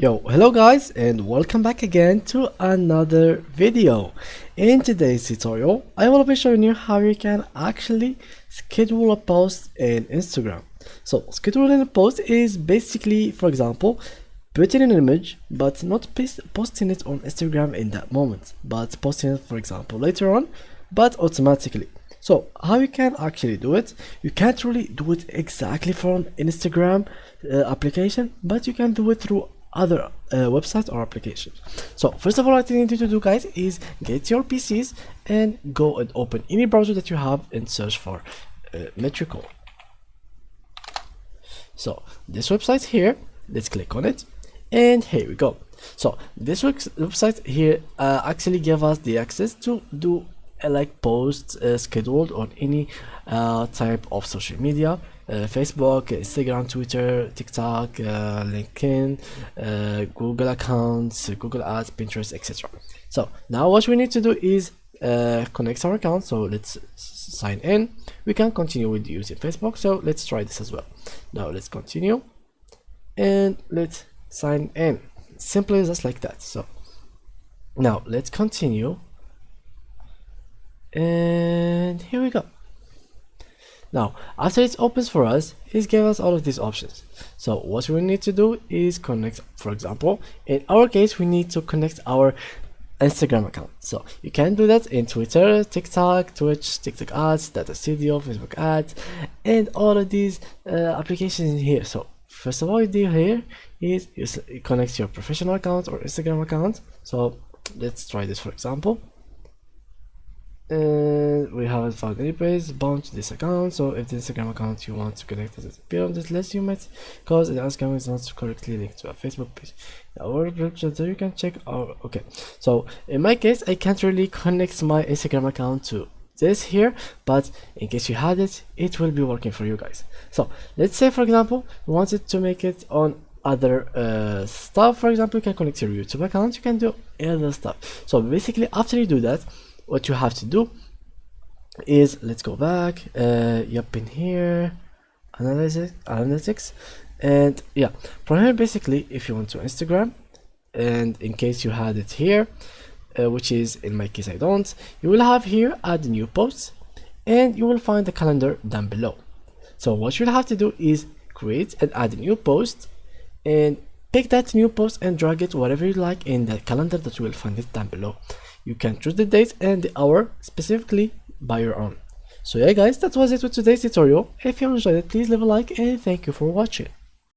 Yo, hello guys and welcome back again to another video. In today's tutorial, I will be showing you how you can actually schedule a post in Instagram. So scheduling a post is basically, for example, putting an image but not posting it on Instagram in that moment, but posting it, for example, later on, but automatically. So how you can actually do it? You can't really do it exactly from Instagram application, but you can do it through other websites or applications. So first of all, what you need to do, guys, is get your PCs and go and open any browser that you have and search for Metrical. So this website here, let's click on it, and here we go. So this website here actually give us the access to do like posts scheduled on any type of social media, Facebook, Instagram, Twitter, TikTok, LinkedIn, Google accounts, Google Ads, Pinterest, etc. So now what we need to do is connect our account. So let's sign in. We can continue with using Facebook, so let's try this as well. Now let's continue and let's sign in. Simply just like that. So now let's continue, and here we go. Now after it opens for us, it gives us all of these options. So what we need to do is connect. For example, in our case, we need to connect our Instagram account. So you can do that in Twitter, TikTok, Twitch, TikTok ads, Data Studio, Facebook ads, and all of these applications in here. So first of all, you do here is you connect your professional account or Instagram account. So let's try this, for example. And we haven't found any page bound to this account. So if the Instagram account you want to connect doesn't appear on this list, you might cause the Instagram is not correctly linked to a Facebook page. Our so you can check our okay. So in my case, I can't really connect my Instagram account to this here, but in case you had it, it will be working for you guys. So let's say, for example, you wanted to make it on other stuff. For example, you can connect your YouTube account, you can do other stuff. So basically, after you do that, what you have to do is, let's go back, yep, in here, analytics, and yeah, from here, basically, if you want to Instagram, and in case you had it here, which is in my case I don't, you will have here add new posts, and you will find the calendar down below. So what you'll have to do is create and add a new post, and pick that new post and drag it wherever you like in the calendar that you will find it down below. You can choose the date and the hour specifically by your own. So yeah guys, that was it with today's tutorial. If you enjoyed it, please leave a like and thank you for watching.